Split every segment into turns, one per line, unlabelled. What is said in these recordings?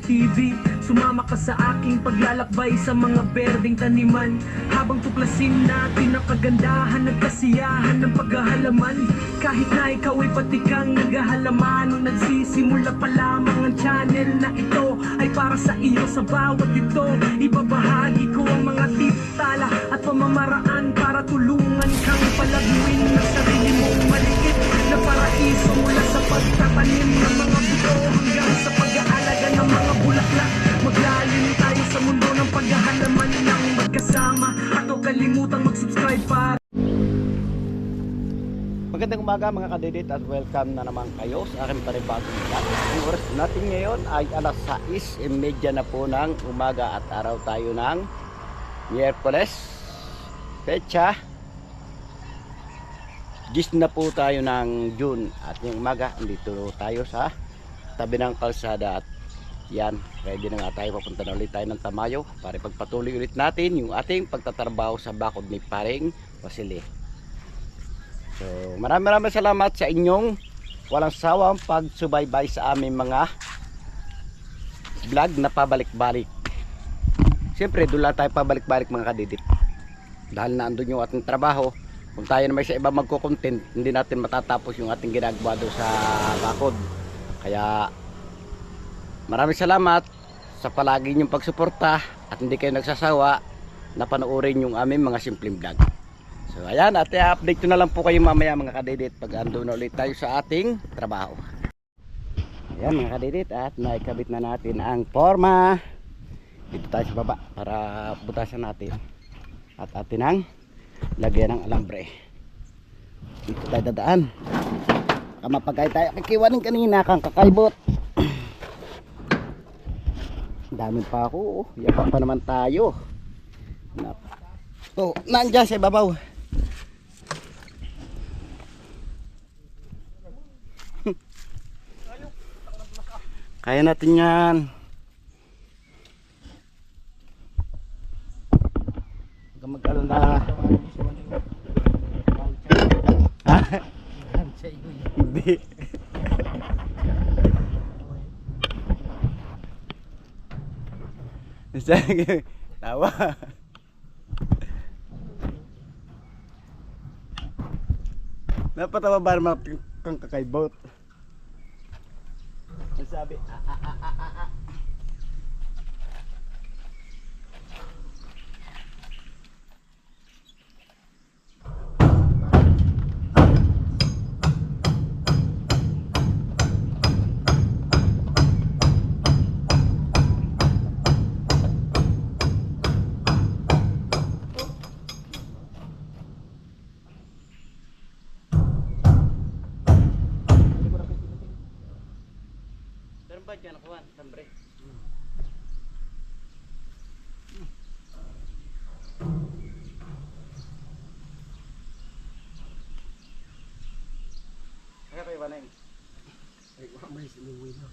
TV. Sumama ka sa aking paglalakbay sa mga berdeng taniman, habang tuklasin natin ang kagandahan at kasiyahan ng paghahalaman. Kahit na ikaw ay pati kang naghahalaman, nung nagsisimula pa lamang ang channel na ito ay para sa iyo. Sa bawat ito, ibabahagi ko ang mga tala at pamamaraan para tulungan kang palaguin na sarili mong maliit na paraiso, mula sa pagtatanim ng mga buto hanggang sa pag-aalaga ng mga bulaklak. Maglalim tayo sa mundo ng paghahalaman ng magkasama, at huwag kalimutang mag-subscribe para...
Magandang umaga mga kadidit at welcome na naman kayo sa aking panibagong vlog. Ang oras natin ngayon ay alas 6:30 na po ng umaga at araw tayo ng Miyerkules. Pecha 10 na po tayo ng June at yung umaga dito tayo sa tabi ng kalsada at yan, ready na nga tayo, papunta na ulit tayo ng Tamayo para pagpatuloy ulit natin yung ating pagtatrabaho sa bakod ni Paring Wasili. So maraming salamat sa inyong walang sawang pagsubaybay sa aming mga vlog na pabalik-balik. Siyempre doon lang tayo pabalik-balik mga kadidit, dahil na andun yung ating trabaho. Kung tayo naman sa iba magko-content, hindi natin matatapos yung ating ginagawa doon sa bakod. Kaya maraming salamat sa palagi niyong pagsuporta at hindi kayo nagsasawa na panoorin yung aming mga simpleng vlog. So ayan, at i-update ko na lang po kayo mamaya mga kadidit pag ando na ulit tayo sa ating trabaho. Ayan mga kadidit, at naikabit na natin ang forma. Dito tayo sa baba para butasan natin at atin ang lagyan ng alambre. Dito tayo dadaan. Baka mapagay tayo kikiwanin kanina kang kakaibot. Dami pa ako, yapa pa naman tayo. Oh, nandiyan sa ibabaw. Kaya natin yan. Huwag mag-alala. Ha? Hindi. Tawa. Napatawa ba naman kang kakaibot? Ang sabi, ba dyan ako, tambre? Kaya kayo ba na yun? Ay, may sinuwi na.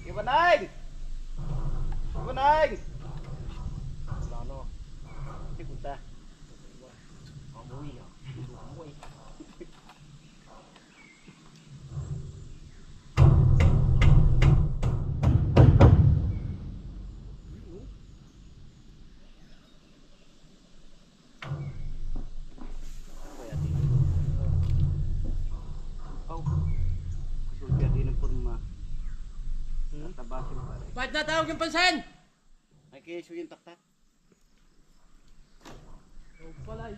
Iwanay! Iwanay! Wala no. Hindi punta. Amoy ah. Amoy.
Ba't natawag yung pansin?
Ay keso yung taktak.
Oh, palay.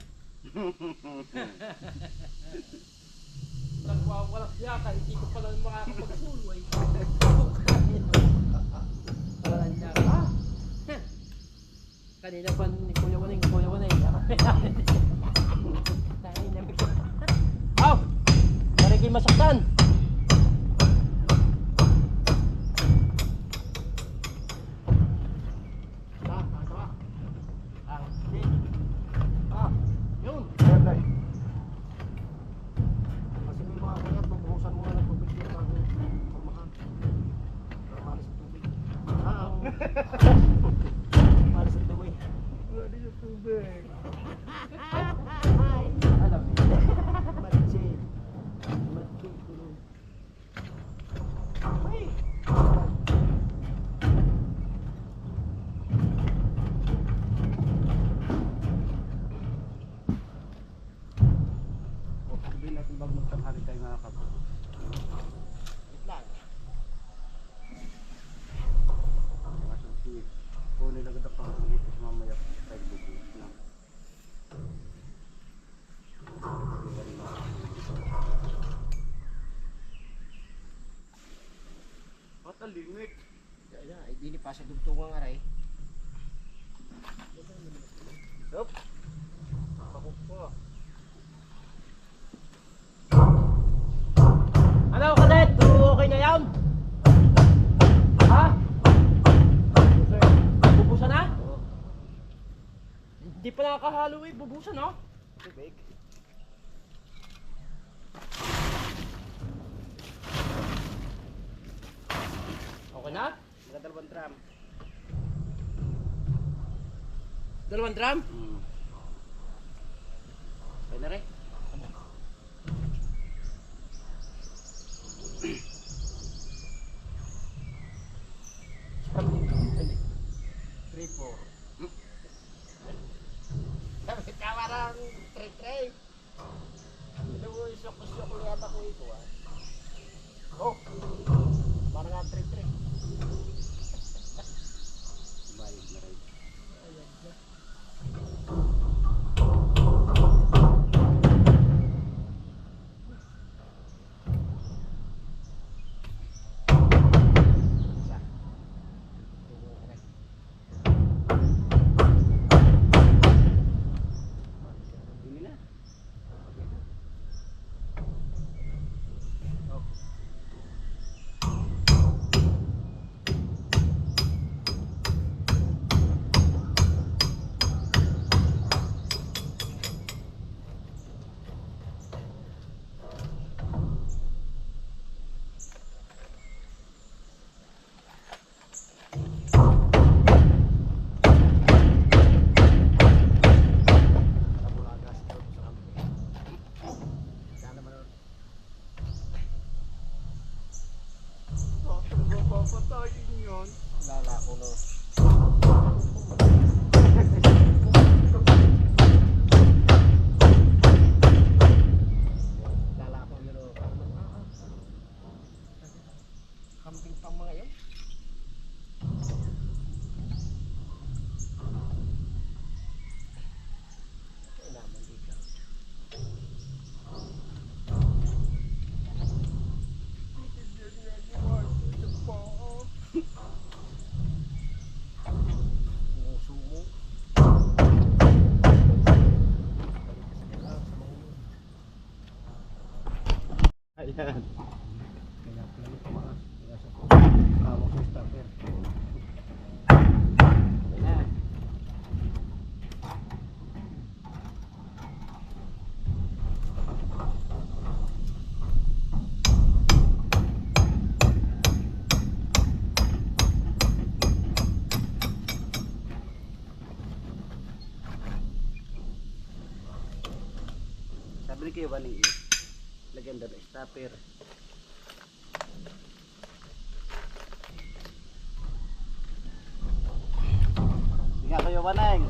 Nagwawalas yaka, hindi ko pala makakapagsulway. Wala niya ka. Kanina pa ni Kuya Waning. Aw! Parang kayo masaktan.
Alam mo. Matsin. Matsin tulong. Ay. O, sabihin natin bag magtanghali tayo mga kapwa. Wait lang. Mga susi. Kung nilagad ako ang dito sa mamaya sa bubus na. Matalimik.
Ya, hindi ni pa sa dugtungan aray.
Yup. Ako po.
Ano, kadet? Okay na yan? Ha? Bubusan na? Hindi pa nakakahalo eh. Bubusan, no?
Tubig.
Okay na?
Mga dalawang drum.
Dalawang drum?
Okay na rin.
Three, four. Tapi kawarang tray. Ito mo isok-isok lihat ako ito ah. Oh, parang nga tray.
Balik na rin. Hindi na.
Kabulagas daw sa kami. Sana man
Papatayin yun.
lala ko no. Lala ko yun oh. Camping pang mga yun. Ay naman dito. Sumo.
Ayan.
Kaya pala tumaas. Kaya sa hawak sa starter.
Ayan. Sabi ni kayo ba ni lagyan doon stopper. Hindi nga kayo ba nang?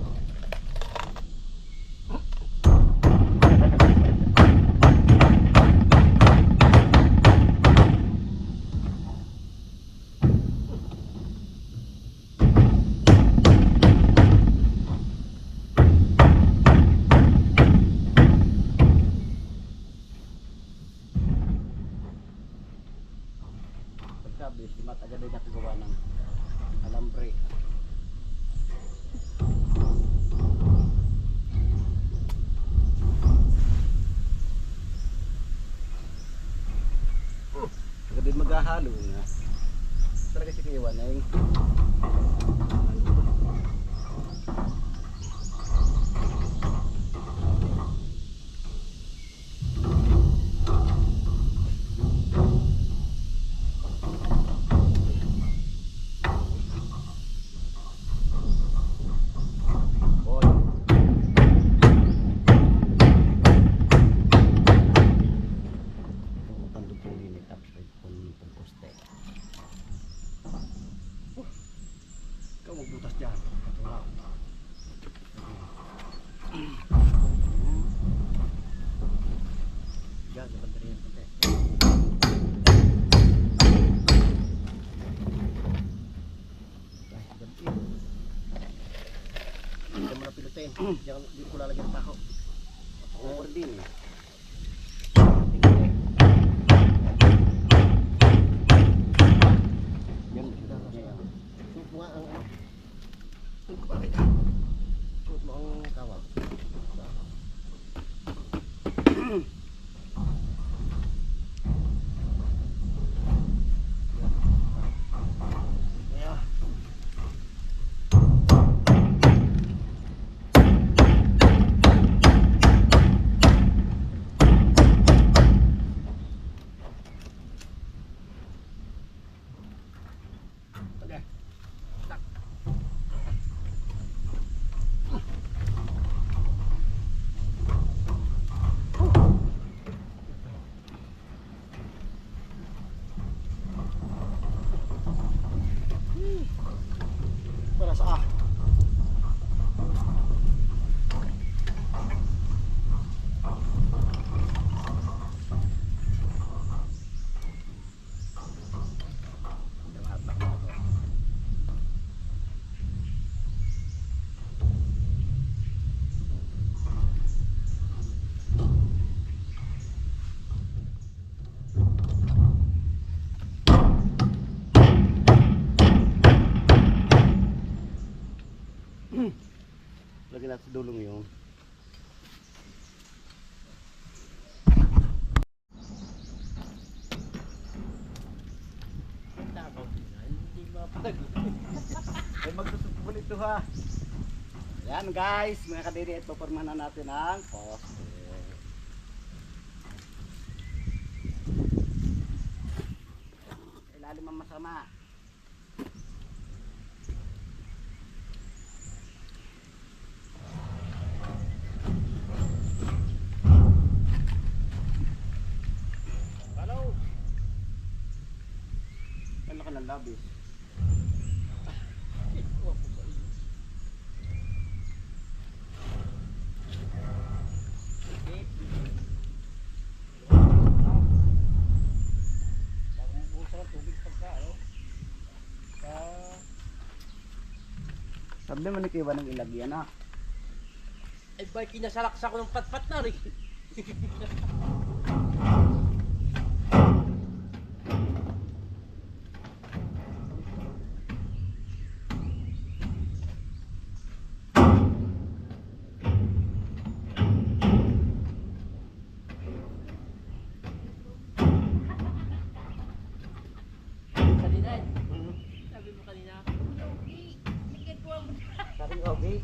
Pagkabi, si Mat agad ay nakagawa ng alambre. Agad ay maghahalo na. Talaga si Kayawan na yung
Di ko lalagyan pa ako.
Over din eh. Yun.
Suot mo nga ang ano. Suot mo ang kawang. Yeah. Okay. Tak. Para sa
Lagyan natin sa dulong yung
hindi mapag.
ay magsusubol ito ha. Yan guys, mga kadiri, ito pormahan na natin ang poste. Ilalim ang masama.
Hello.
Ano ka ng labis? Sabi mo ni Kiwa ng ilagyan ha.
Ay ba kinasalaksa ko ng patpat na rin. Kanina eh. Sabi mo kanina.
Sabi okay.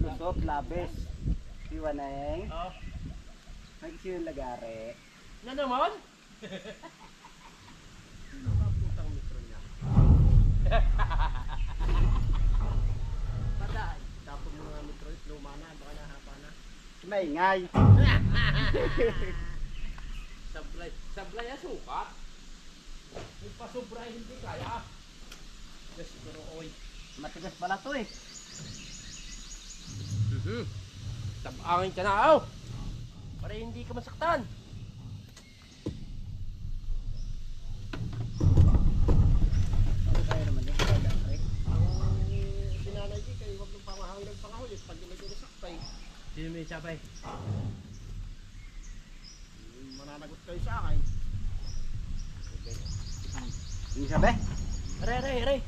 Lusot, labis. Kiwa na eh.
Oh.
Nag-isi yung lagare.
Na naman?
Putang metro niya.
Patay.
Tapos mo nga metro, luma na, baka nahapa na.
Maingay.
Sablay ang sukat. Yung pasubray hindi kaya. Yes, pero oy.
Matigas pala to eh.
Tabangin ka na, oh! Para hindi ka masaktan.
Ano kaya naman yung lagare?
Ang sinanay di kayo, huwag nung pamahangin ng pangahoy, pag di medyo nasaktay,
Sino may sabay?
mananagot kayo sa akin.
Yung sabi?
Aray.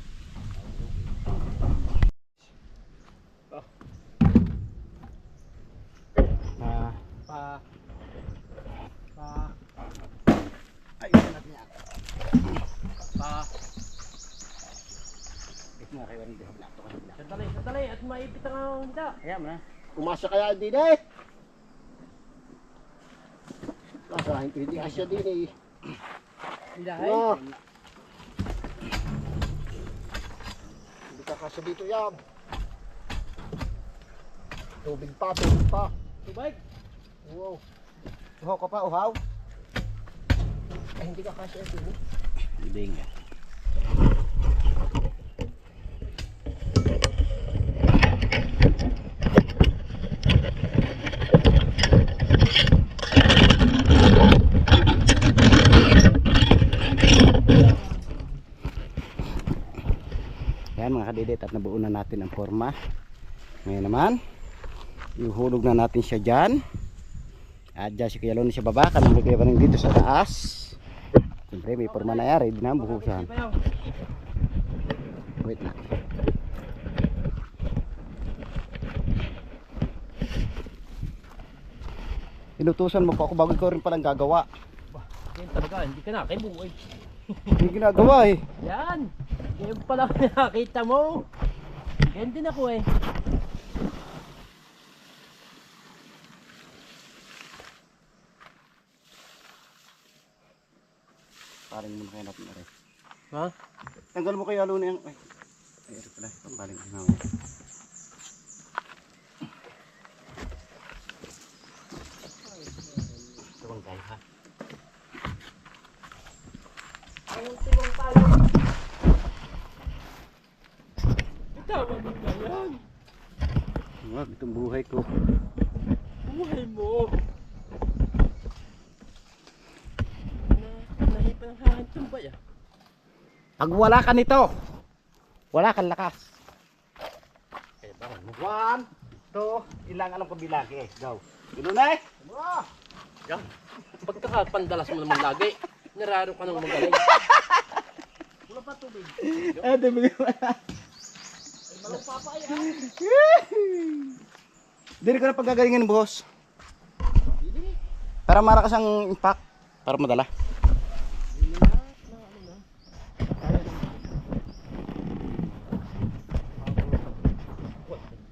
Ah,
Pa. maipit ang Honda.
Ayan mo na.
Kumasa kaya din eh. Nasa hindi asya din eh.
Dahil.
Ano? Hindi ka kasya dito yan. Tubig pa.
Tubig.
Wow.
Uhaw ka pa, uhaw.
Ay, hindi ka kasya dito.
Hindi nga. Yan mga kadidit, at nabuo na natin ang forma. Ngayon naman, ihulog na natin siya dyan. At dyan si Kuya Lon sa baba, kanang Kuya Baning dito sa taas. Siyempre may forma na yan, ready na buhusan. Wait lang. Inutusan mo pa ako bago ikaw rin palang gagawa.
Yan talaga, hindi ka na kay buhay.
Hindi ginagawa eh.
Yan. Yan pala nakita mo. Yan din ako eh.
Parang muna kayo natin na rin.
Ha?
Tanggal mo kayo alo na yung... Ay, ito pala. Pampaling ko naman. Ito bang tayo ha?
Ang timong tayo. Bitawan mo na yan.
Wag, itong buhay ko.
Buhay mo. Nahipan ang hangin tumbay ah.
Pag wala ka nito, wala kang lakas.
Kaya ba mo?
1, 2, ilang alam ko bilagi eh. Go. Ganoon na eh.
Yan. Pagkakapandalas mo naman lagi. Nararo ka nang magaling.
Wala pa tubig.
Ah, dami ko.
Malang papay
Dili ko na paggagalingan boss. Para marakas ang impact. Para madala.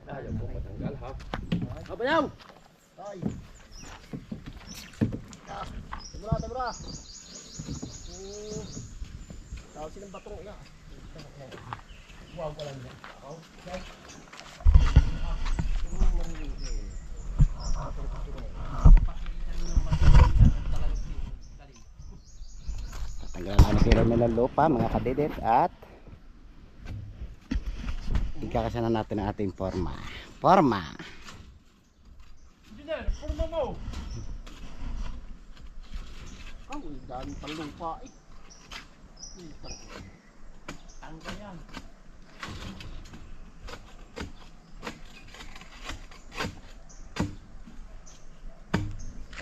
Ayaw ko matanggal ha. Abayaw!
Ay. Tabra. Tawag silang batong ina. Wow, ko lang yan. Okay.
Tanggalan namin sila ng lupa mga kadidit at ikakasana natin ang ating forma. Forma.
Engineer, forma mo!
Ang dami pang lupa eh.
Tanggal yan.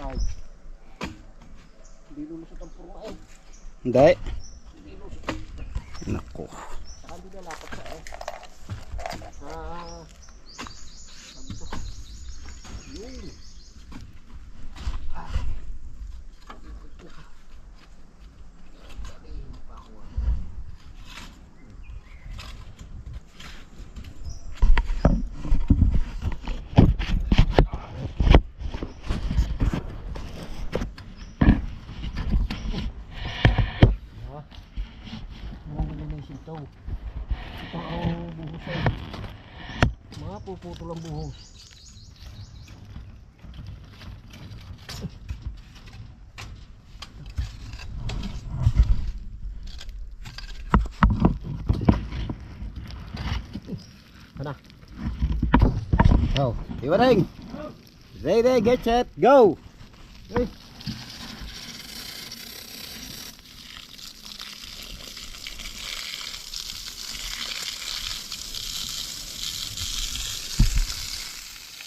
Ay. Hindi lulusot ang purma eh.
Hindi.
Hindi lulusot.
Naku.
Saka hindi na lapat sa eh. Sabi ko. Yun. Ito ang buhos ay. Mga puputol ang buhos. Ano?
Oh, iwaring. Ready, get set, go.
Hey.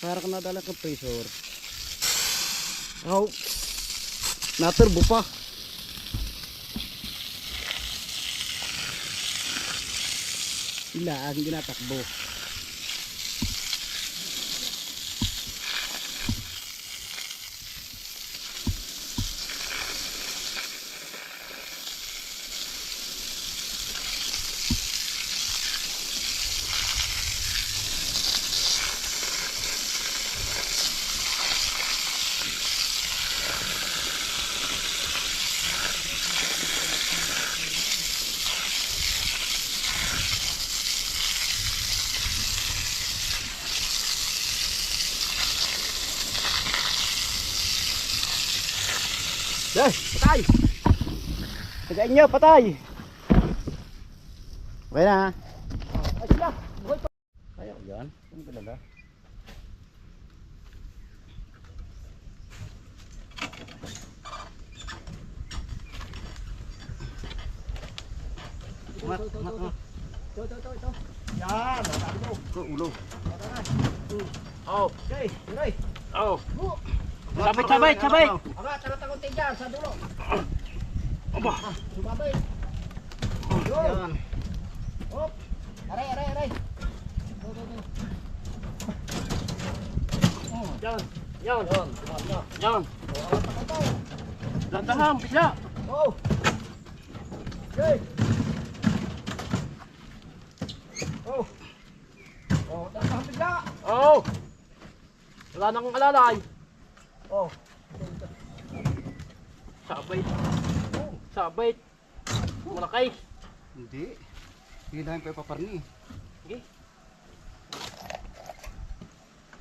Para ka nadala ka pressure. Oh. Naturbo pa. Ila ang ginatakbo.
Patay!
Tagain nyo, patay! Okay na ha?
Ay, sila! Buhay pa!
Ayaw yan. Ano talaga? Umat, umat, umat.
Ito. Yan! Sabi mo.
Ito, ulo.
Oh, okay. Tuloy.
Oh.
Oh.
Sabit.
Aba, taratang konti dyan sa dulo.
Aba.
Sumabay.
Yan.
Hop. Aray. Go.
Yan.
Yan.
Yan.
Oh, awat pa ito.
Dandahan, bisa.
Oh. Okay. Oh. Oh, dapat bigla.
Oh. Wala nang alalay.
Oh.
Sabit. Malaki. Hindi. Hindi namin pa ipaparni.
Sige.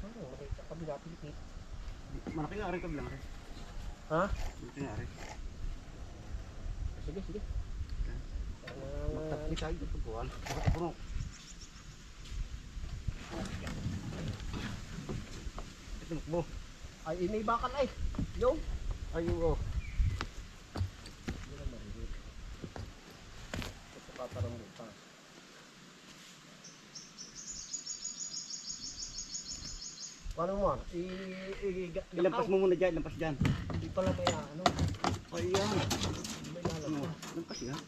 Oh, kabila pilipit.
Malaki nga rin kabilang rin.
Ha?
Malaki nga rin.
Sige.
Magtapli tayo dito buwan. Bakit puno? Ito mo.
Ay, may bakal ay. Yung.
Ayun oh.
Hindi na marinig. Ito paparang buka. Paano mo?
Ilampas mo muna dyan, lampas dyan.
Hindi pala may ano.
Ayan.
May lalabas.
Lampas yan.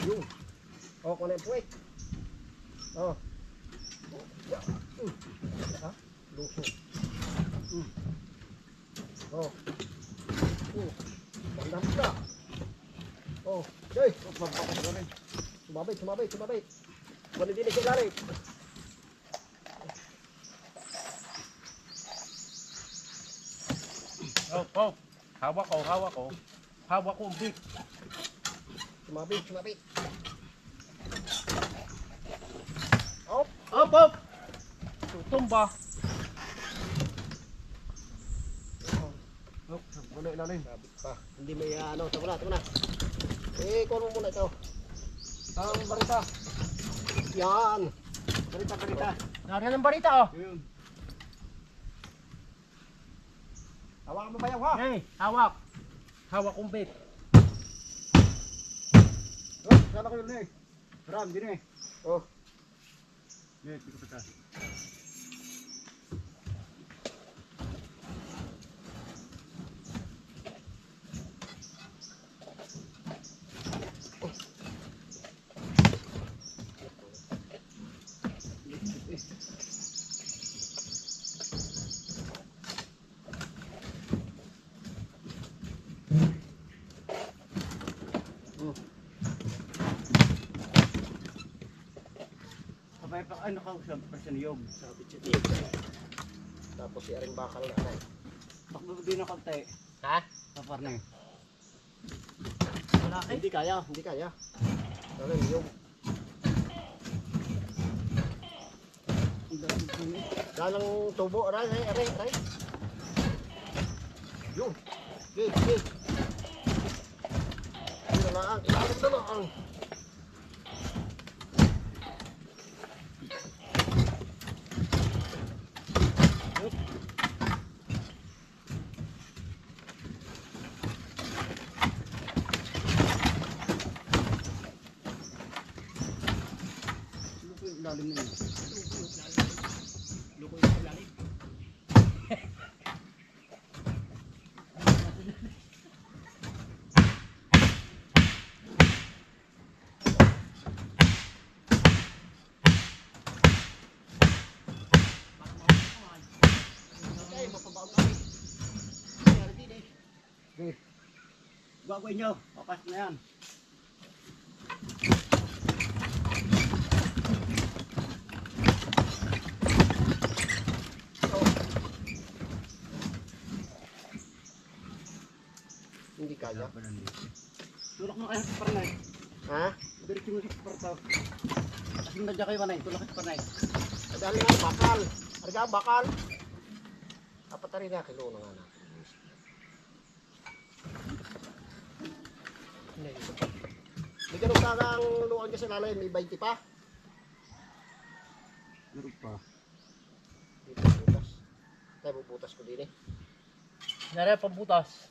Yung. Oh, kung ano yung puwet. Oh. Ha? Luso. Oh. Bandam ka. Oh. Joy. Sumabay. Wala din siya lari.
Oh. Hawak ko. Hawak ko ang big.
Sumabay. Oh.
Up! Tutumba.
Oh. Wala ilalim. Sabit pa. Hindi may ano. Tama na. Eh, kuha mo muna ito. Ang barita. Yan. Barita.
Nariyan ang barita oh.
Ayun.
Hawakan mo ba yung ha?
Hey, hawak. Hawak kong big.
Oh, sana ko yun eh. Ram, din eh.
Oh.
Hindi ko pata. Sabay pa ano ka sa niyog.
Sabit siya dito. Tapos si Aring bakal na aray.
Takbo din na kante.
Ha?
Paparni.
Hindi kaya. Ano yung? Dalang tubo, aray. Yung. Okay. Ilalim na lang.
Lalim na yun. Okay. Gagawin nyo. Papas na yan.
Hindi kaya.
Tulak mo kayo sa parnay.
Ha?
Diretso mo sa partaw. Tapos mo na dyan kayo manay. Tulak sa parnay.
Dali nga bakal. Arga bakal. Ari na, kilo na nga natin. Hindi, ito pa. May ganun ka ang luwan kasi lalay, may 20 pa.
Meron pa.
Dito butas. Tayo bubutas ko din eh.
Nara pambutas.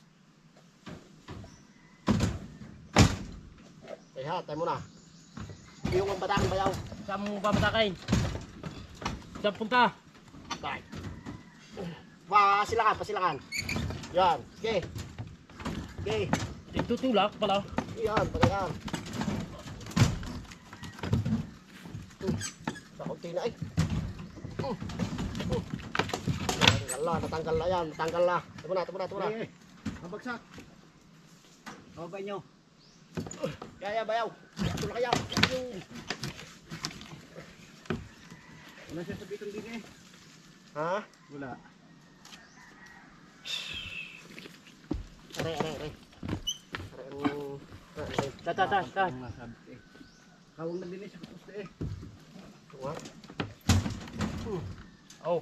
Eh ha, tayo muna. Yung ang batang bayaw.
Saan mo babatakin? Saan punta?
Tayo. Pasilangan. Yan, okay. Okay.
Dito tulak pala.
Yan, patayan. Sa konti na eh. Natanggal na yan, natanggal na. Tama na.
Mabagsak. Babay nyo.
Kaya bayaw. Ito na kaya.
Wala siya sa bitong din eh.
Ha?
Wala.
Aray. Aray.
Tas.
Ang masabi eh. Kawang na din eh sa kutuste eh.
Tuwa.
Oh.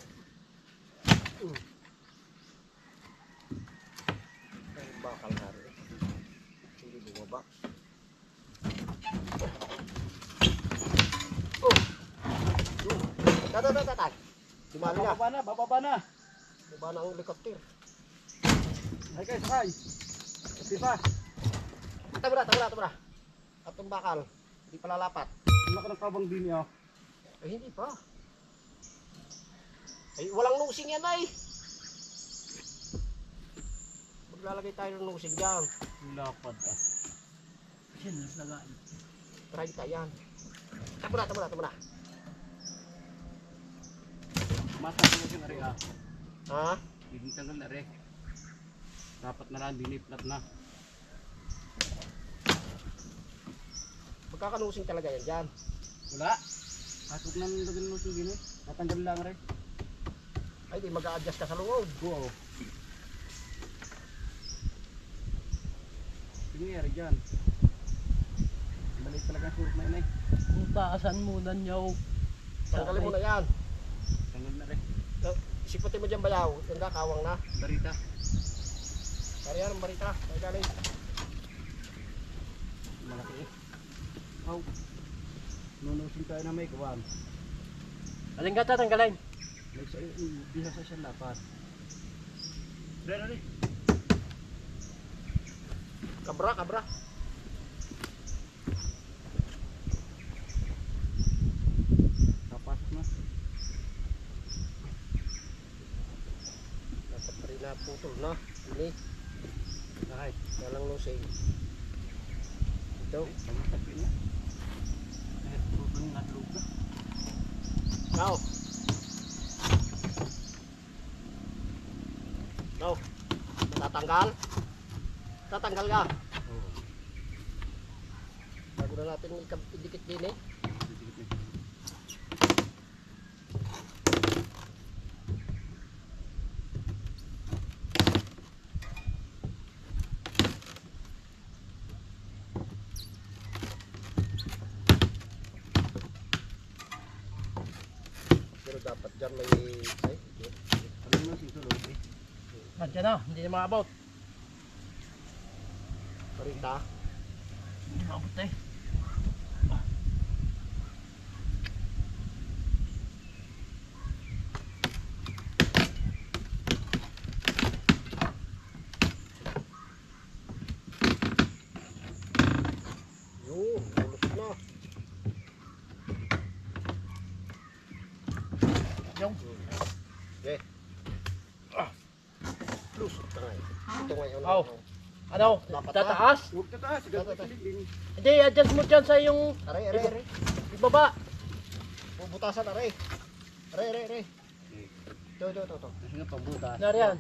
Ang bakal na rin. Hindi bumaba. Tatay. Dumali na.
Bababa na.
Diba na ang helicopter?
Ay guys, sakay. Kasi pa.
Tama na. At yung bakal. Hindi pa lalapat.
Wala ka ng kabang din niya.
Ay, hindi pa. Ay, walang nosing yan ay. Maglalagay tayo ng nosing dyan.
Lapad ah.
Yan, naslagaan.
30 yan. Tama na.
Matang ko siyang ari ah.
Ha?
Hindi tanggal na ari. Dapat na lang diniplat na.
Magkakanusing talaga yan dyan.
Wala. Pasok na ng lagyan mo sa gini. Natanggal lang ari.
Ay, di mag-a-adjust ka sa lungod.
Oo. Sige ari dyan. Balik talaga surut na yun eh.
Taasan muna niyo.
Tanggalin mo na yan.
Tanggal na rin.
Siputin mo dyan bayaw. Yung kawang na.
Barita.
Kaya yan ang barita. Kaya galing.
Malaki eh. Aw. Nunusin tayo na may kawan.
Aling ka tatanggalin.
May sa bisa sa siyang lapat. Dari.
Kabra.
Kapas na.
Dapat pa rin na putol na. Ini.
Ay.
Walang nosing. Ito.
Pagkatapin na. Kahit putol na lupa.
Now. Tatanggal ka. Bago na natin idikit din eh. Pero dapat dyan may... Ay,
Ano mo sisulog eh.
Nandiyan na, hindi na maabot.
parita.
Hindi maabot eh.
Yun, ulusot na.
Yung.
Okay. Lusot na nga eh. Ito ngayon.
Oh. Ano?
Dapat
Tataas?
Huwag tataas.
Tataas.
Hindi, adjust mo dyan sa yung
Aray.
ibaba.
Bubutasan, aray. Aray. Ito.
Kasi nga pabutas.
Nariyan.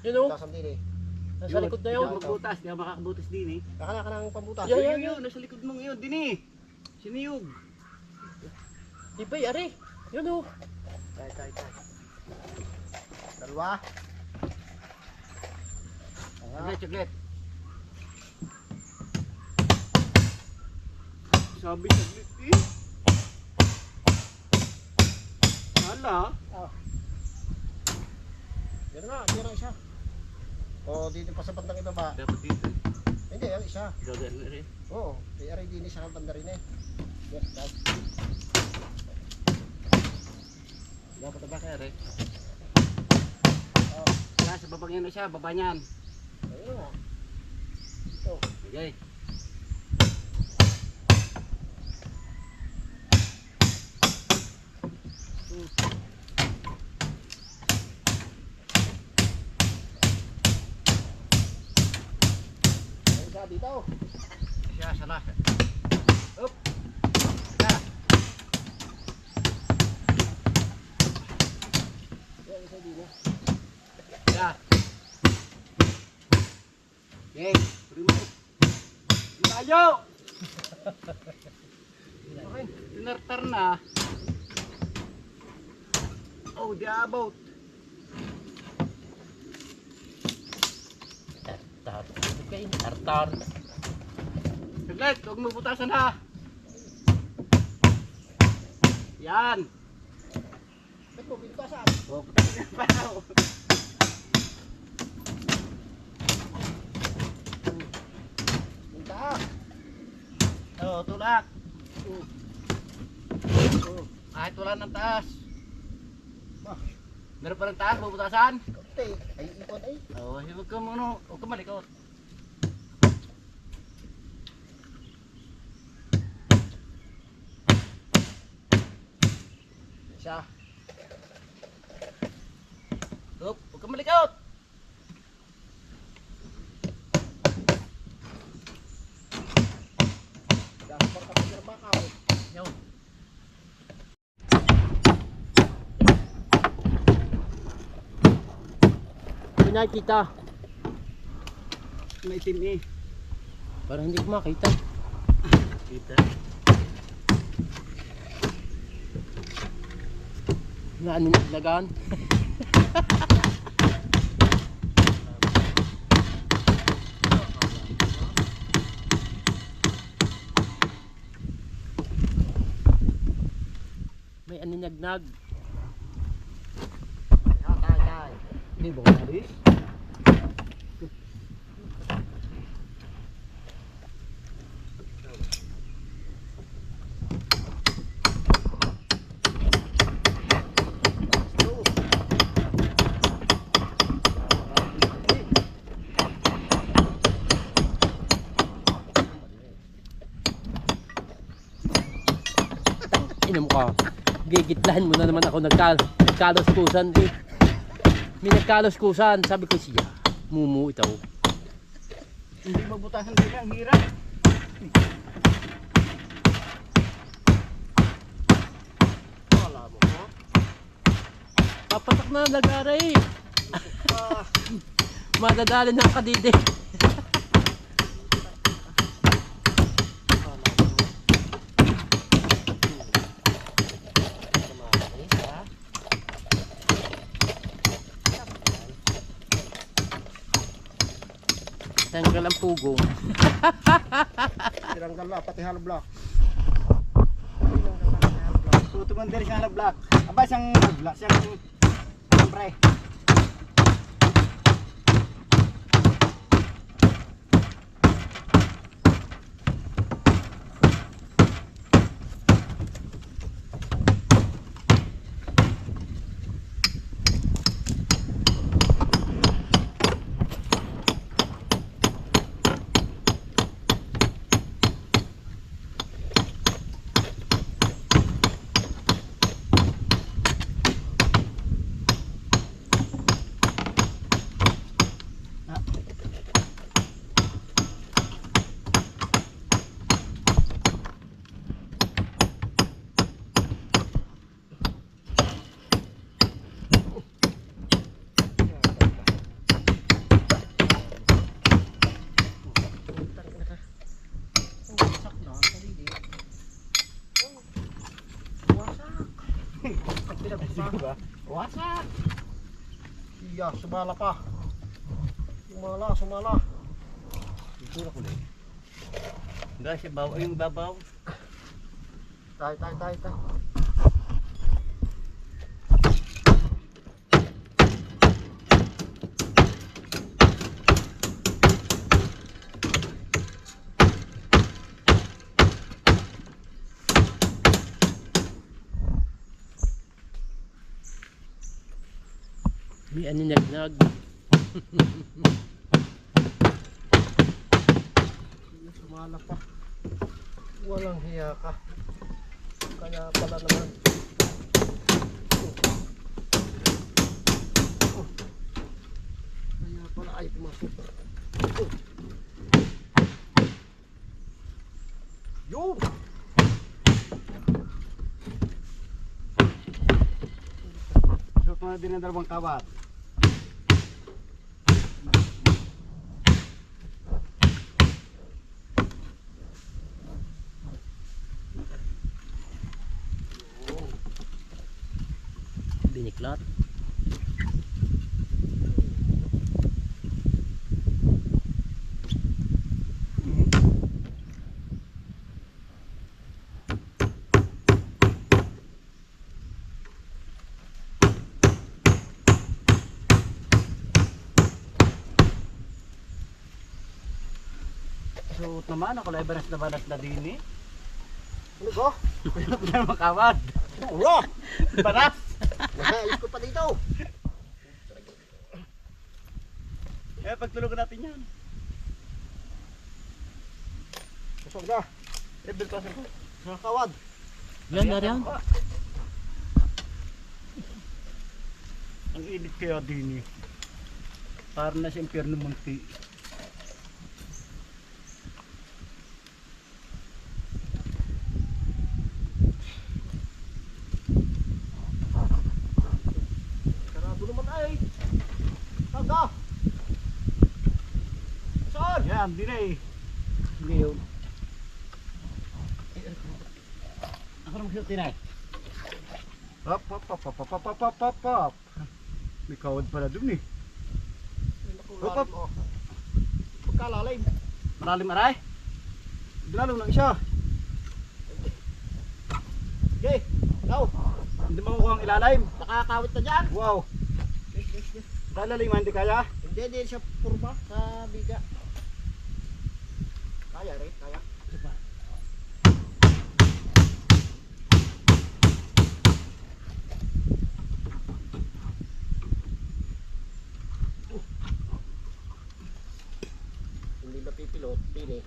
Yun o.
Butasan din eh.
Nasa likod na yun.
Yun.
Magbutas, di ka makakabutas din eh.
Kaka ka ng pambutas.
Yan.
Yun, nasa likod mo ngayon din eh. Siniyog.
Di ba, ari? Yun o.
Tay. Dalawa.
Saglit. Sabi saglit eh. Hala.
Yan na isa. O, dito pa sa bandang ibaba.
Dapat dito.
Hindi, ang isa.
Gagawin na rin.
Oo, may aray din sa banda rin eh. Yes, guys.
Dapat ba kaya rin?
Oh,
Kaya sa babang yan na siya, baba niyan.
ayun nga. Ito.
Okay.
Ayun isa dito.
Siya, salah. Up. Siya.
Yan, isa dito.
Siya. Okay. Primo. Tayo! Okay. Tinartar na. Oh, di about. Tartar. Okay, tartar. Saglit, huwag mo butasan ha. Yan.
Ba't mo pintasan?
Oh, butasan yan pa.
Punta.
Oh, tulak. Kahit wala ng taas.
Bah,
Meron pa ng taas, bubutasan.
konti. Ay, ikon ay.
Oh, huwag ka muna, huwag ka malikot.
Isa.
Huwag ka malikot.
Gaspar ka sa bakaw.
Yun.
Pinay kita.
May team eh.
Parang hindi ko makita.
Kita.
Naan naglagaan. May aninagnag. Tay.
Hindi ba ko alis?
Ina mo ka. Gigitlahan mo na naman ako nagkalos-kusan eh. May nagkalos-kusan. Sabi ko siya, mumu ito.
Hindi mabutasan din ang hirap.
Wala mo ko. Papatak na nag-aray. Madadali ng kadide. Tanggal ang pugong. Tinanggal na, pati hollow block.
Tutuman din siya na black. Aba, siyang black. Siyang pre.
Wasak! Iya, sumala pa. Sumala.
Ito na ko na. Dahil siya babaw, yung babaw.
Tay.
Yan yung nagnag.
Sumala pa. Walang hiya ka. Kaya pala naman. Kaya pala ay pumasok. Yo! Suot mo na din ang dalawang kawat.
Biniklat.
Suot naman, ako lang banas na din eh.
Ano ko?
Kaya pa na makawad.
Ulo!
Banas!
Nahayos ko pa dito.
Eh, pagtulugan natin yan.
Pusog na.
Eh, bilpasan ko.
Sa kawad.
Yan na rin.
Ang init kaya din eh. Parang na sa impyerno munti.
Sarado naman ay. Taga. Saan?
Yan, din eh. Ngayon. Ako naman siya eh. Hop, hop, hop, hop, hop, hop, hop, hop, hop. May kawad pala dun eh. Hop, hop.
Pagkalalim.
Malalim aray. Lalong lang siya.
Okay. Go.
Hindi makukuha ang ilalim.
Nakakawit na dyan.
Wow. Dalalim hindi kaya.
Hindi siya purba sa biga. Kaya rin, kaya. Hindi na pipilot, pili.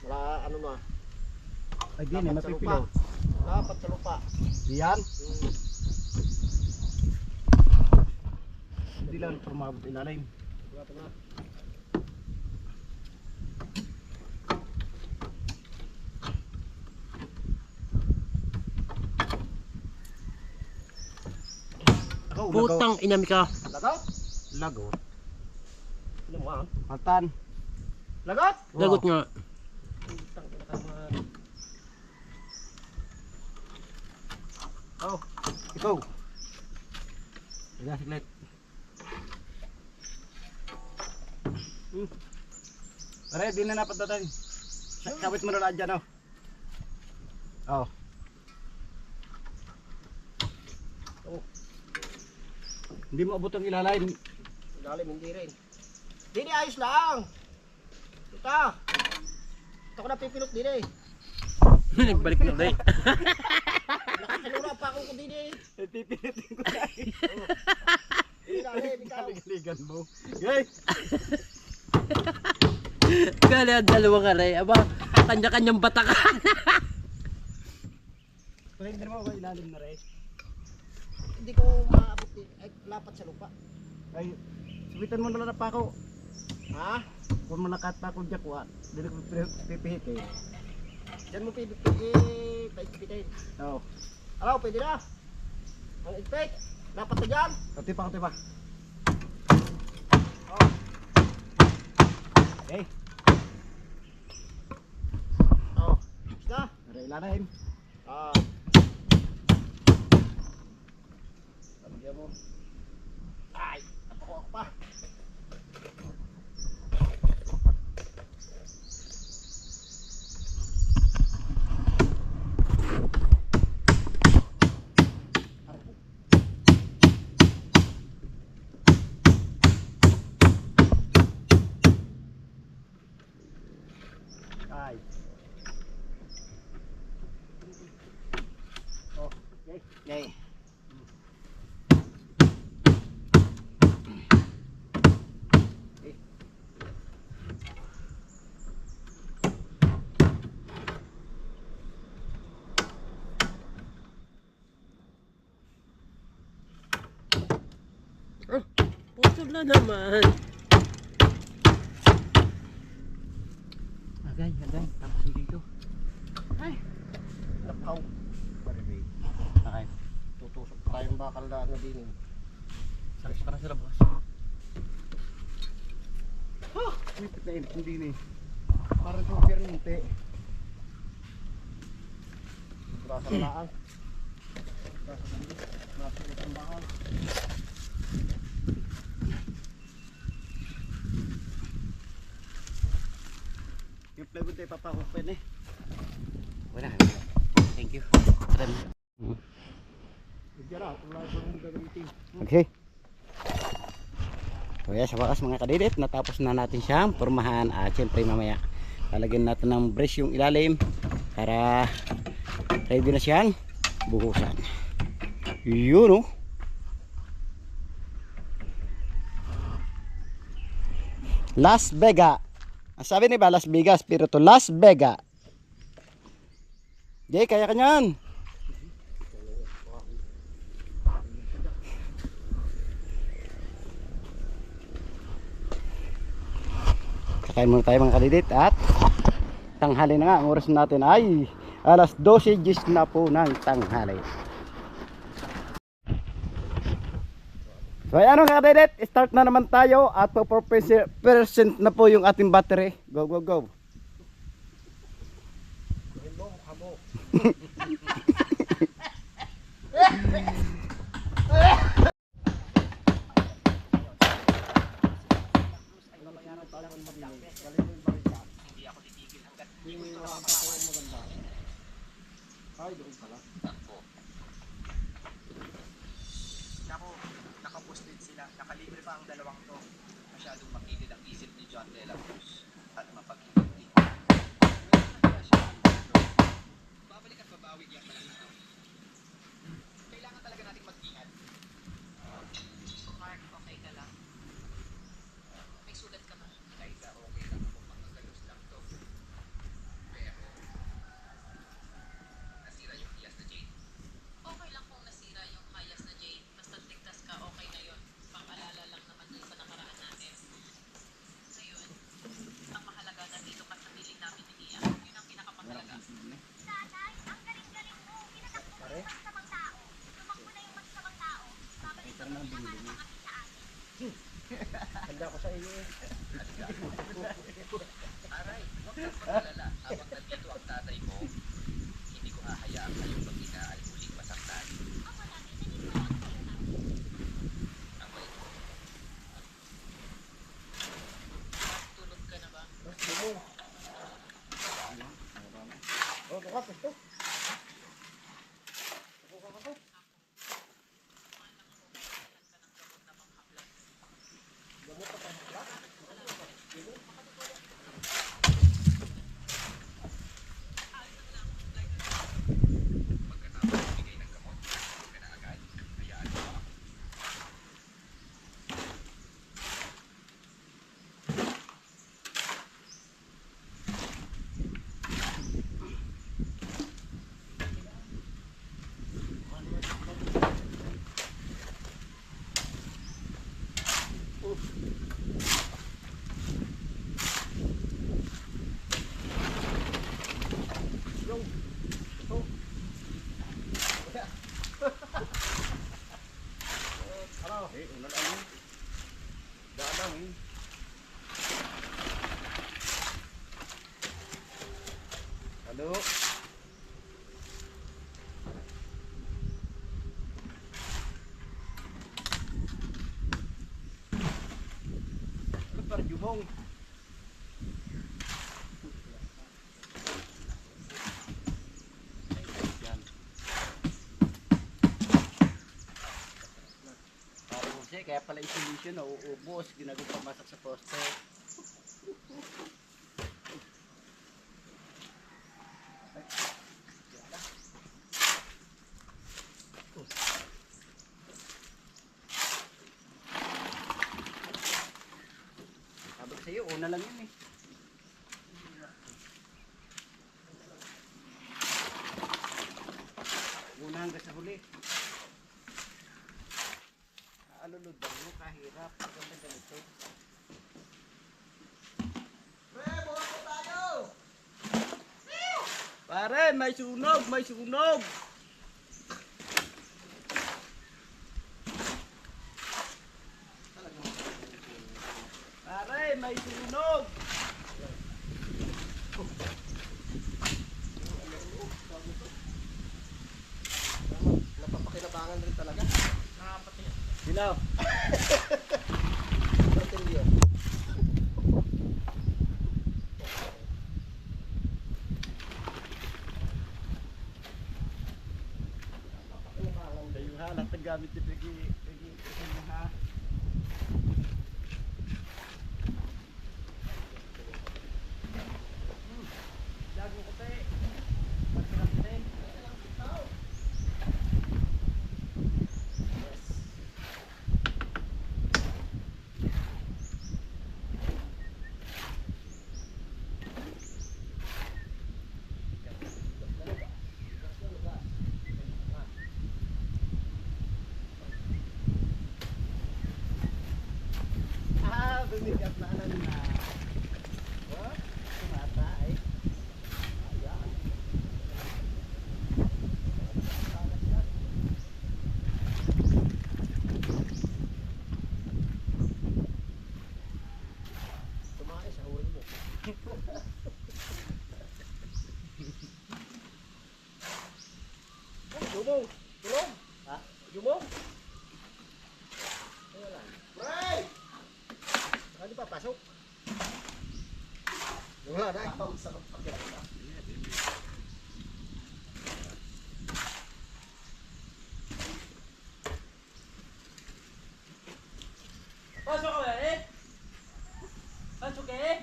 Wala ano na.
Ay din eh,
Dapat sa
mapipilo.
lupa. Dapat sa lupa.
Diyan.
Hmm.
Hindi lang pumabot ilalim.
Wala pa na.
Ako,
Putang inami ka.
Lagot?
Lagot.
Ano mo ah?
Matan.
Lagot?
Lagot nga.
Putang ina ka mga.
Oh, ikaw. Higa siglit. Pare, di na napat natin. Kabit mo na lang dyan, oh. Oh.
Oh,
Hindi mo abot ang ilalim.
ilalim hindi rin. Dini ayos lang. Ito. Ito ko na pipilot dini.
Nagbalik na rin.
Nakakalura pa ako ko dini.
Pipilitin ko na.
Ilalim ikaw.
Kaligaligan mo. Yay!
Kaya dalawa ka rin. Aba, kanya-kanyang batakan.
Pare, hindi naman ako ilalim na rin.
Hindi ko maabot din. Ay, lapat sa lupa.
Ay, subitan mo na lang pa ako.
Ha?
Kung malakat pa akong jakwa, hindi ko pipihit eh.
Diyan mo paikpitin.
Oo.
Alaw, pwede na. Ang ikpit. Lapat na dyan.
Kati pa.
Oh.
Okay.
Oh. Basta.
Para ilalim.
Ah. Sabihan mo. Ay, ako pa.
Ay. Oh, okay.
Okay. Ito na naman.
Agay. Tapos dito. Ay.
Nakaw.
Okay.
Tutusok tayong bakal na ano din.
Saris pa na sila boss. Ipit na init hindi eh.
Parang super ninte. Brasa na lang. Brasa ng bakal.
Yung plywood ay papakupen eh. Wala. Thank you.
Diyan na, wala pa rin gagamitin.
Okay. So yeah, sa wakas mga kadidit, natapos na natin siyang pormahan at syempre mamaya lalagyan natin ng brush yung ilalim para ready na siyang buhusan. Yun oh. Las Vegas. Ang sabi ni ba Las Vegas pero to Las Vegas. Jay, kaya ka niyan. Kakain muna tayo mga kadidit at tanghali na nga. Ang oras natin ay alas 12:10 na po ng tanghali. So ayan mga kadidit, start na naman tayo at 4% na po yung ating battery. Go.
Nakaposted sila, nakalibre pa ang dalawang to. Masyadong makitid ang isip ni John De La Cruz at mapag-ibig. Babalik at babawi yan pala na. Kailangan talaga natin mag-ingat. Mark, okay ka lang? May sulat ka ba? Kaysa okay lang ako, makagalos lang to. Pero, nasira yung iyas na Jane.
Okay lang kung nasira yung hayas na Jade. Basta ligtas ka, okay na yun. Pang-alala lang naman dun sa nakaraan natin. Ngayon, ang mahalaga na dito ka sa piling namin ni Nia. Yun ang pinakamahalaga.
Tatay, ang galing-galing mo. Pinatakbo mo yung masamang tao. Tumakbo na yung masamang tao. Babalik mo yung lahat ng mga sa atin.
Handa ko sa iyo eh.
Aray, huwag kang mag-alala. Habang nandito ang tatay mo, hindi ko hahayaan kayong mag-ina ay muling masaktan.
Ako lang, itanin mo lang sa'yo na.
Ang may
Tulog ka na ba?
Oh, bukas ito.
Halo. Ano para jumong? Yan. Kaya pala insulation na uubos, ginagawa masak sa poste. Sabi ko sa'yo, una lang yun eh. Una hanggang sa huli. Alulod daw mo. kahirap pag ganito.
Pre, buhat po tayo!
Pare, may sunog, may sunog. Pare, may sunog.
Napapakinabangan rin talaga.
Sino?
Martilyo.
Kayo ha, lahat ng gamit ni Pegi ha. Jago ko te. Masarap din. Bumigat na na. What? Tumatay. Ayan.
Tumae sa huli mo. Jumong! Tulong!
Ha?
Jumong! Wala. Pre! Ano pa, pasok? Wala na. Sarap pagkakita.
Pasok ka eh. Pasok eh.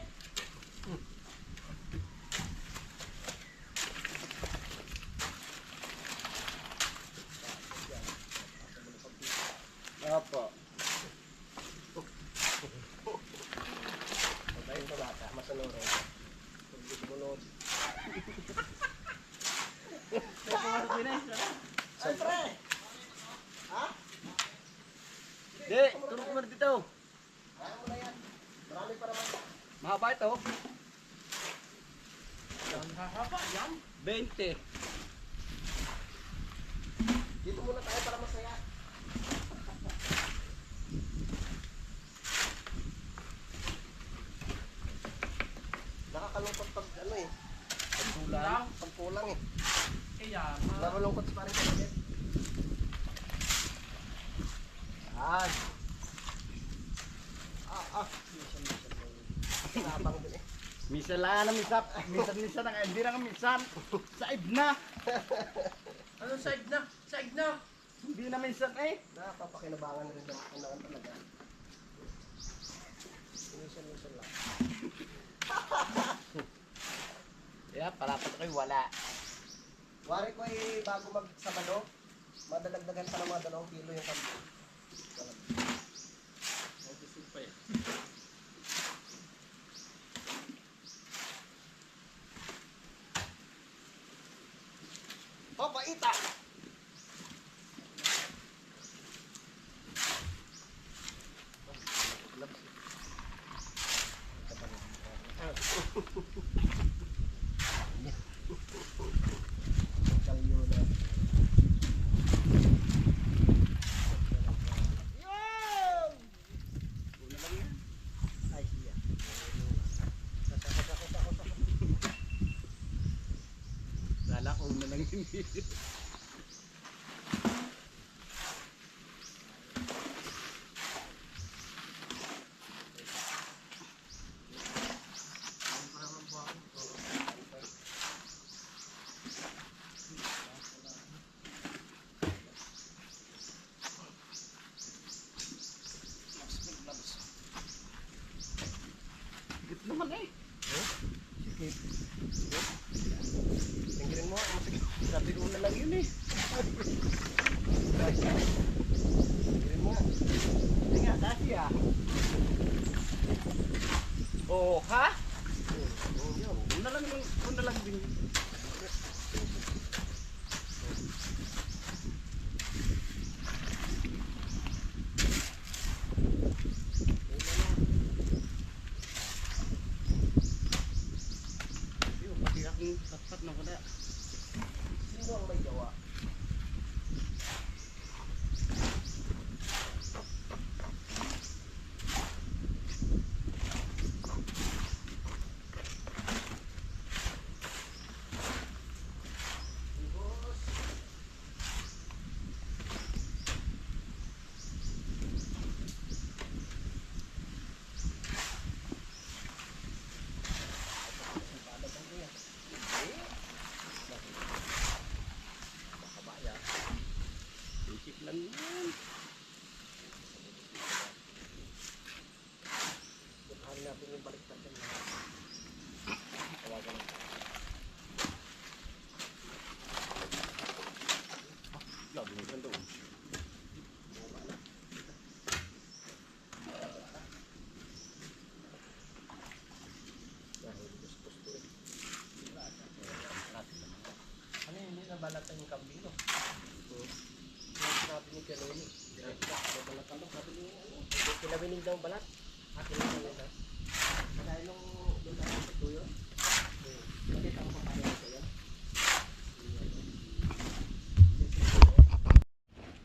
Opo.
Pagkain sa bata, masanuro. Pagkasunod. Siyempre! Ha?
Di, tulog mo na dito.
Kaya mo na yan. Marami pa naman.
Mahaba ito.
Hahaba yan.
20.
Dito muna tayo para masaya. Nakakalungkot pag ano eh. Pag kulang eh.
Kaya,
Narulungkot pa rin sa ulit. Ay. Labang din eh.
Minsan lang na minsan. Minsan na hindi na minsan. Saib na.
ano side na? Side na!
Hindi na minsan eh.
Napapakinabangan rin naman talaga. Minsan lang.
Yeah, palapat ko wala.
Wari ko ay bago magsabado, madadagdagan pa ng mga 2 kilo yung kambing. Papaita! Kalyo na. Ay, siya.
Lala ko na lang hindi. Git naman eh.
Tingin mo,
Sabi ko na lang yun eh.
tingin mo.
Hindi nga, kasi ah. Oo, ha?
Yun.
Una lang din.
Damining daw ang balat. Akin lang ang balat. Kaya nung doon tayo sa tuyo. Bakit ako papayag ko yan?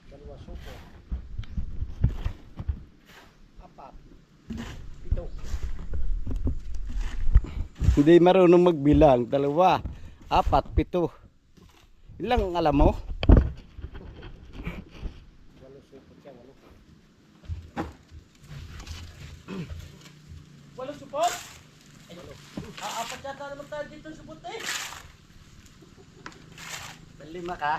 Dalawa suko. 4. 7.
Hindi marunong magbilang. 2, 4, 7. Ilang ang alam mo?
8 supot yan.
8 supot? Apat yata naman tayo dito supot eh.
5 ka.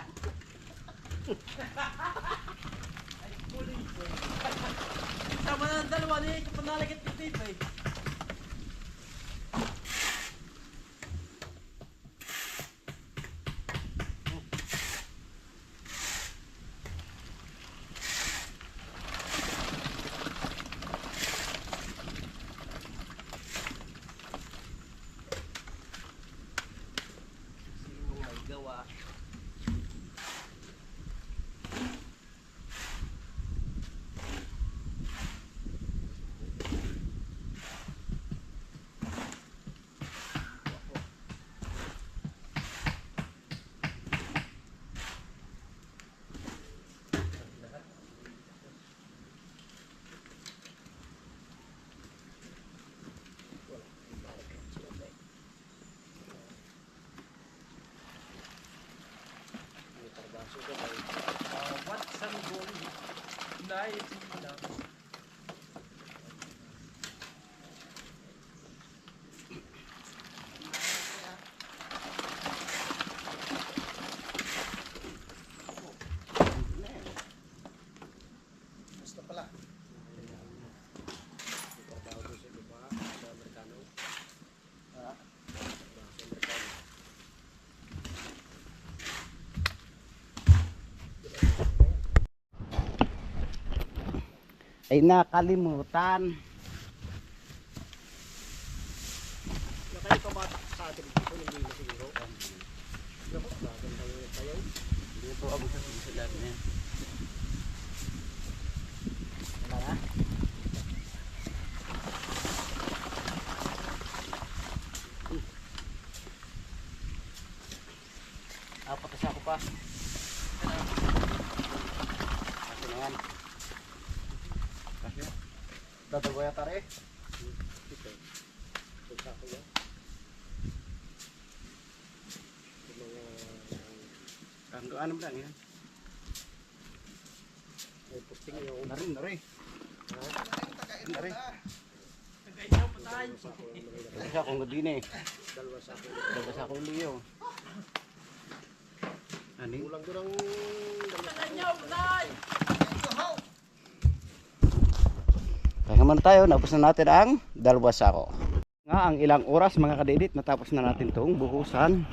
Tama na ang dalawa niya, kapanalagit dito eh.
Sinong may gawa?
What's ang goal? Nice.
Basta pala. Trabaho doon sa iba, sa Amerikano. Sa Amerikano.
Ay nakalimutan.
Kaya tumatak sa atin dito, hindi na siguro. Maganda yung tayo.
Dito ako sa susulan niya. Wala na? Patas ako pa. Kasi na yan. Kasi dadago yata rin.
Ito. Ito ko yan. Yung mga
Ano lang yan?
may posting yung
Narin. Narin.
Nagkainyaw pa tayo.
Kasi akong gadin eh.
dalawa sa akin.
Daga sa akong liyo. Ano yun?
Kulang doon ang
Nagkainyaw pa tayo.
Kaya naman tayo, napos na natin ang 2 sako. Nga ang ilang oras mga kadidit, natapos na natin itong buhusan.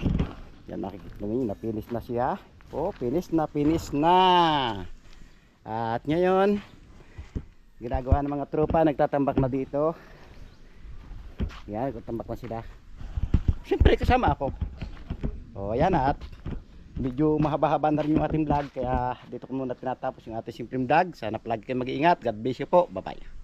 Yan makikita nyo, napinis na siya. O, finish na. At ngayon, ginagawa ng mga tropa, nagtatambak na dito. Yan, nagtatambak na sila. Siyempre kasama ako. O, yan at medyo mahaba-haba na rin yung ating vlog. Kaya dito ko muna tinatapos yung ating simpleng vlog. Sana palagi kayo mag-iingat. God bless you po. Bye-bye.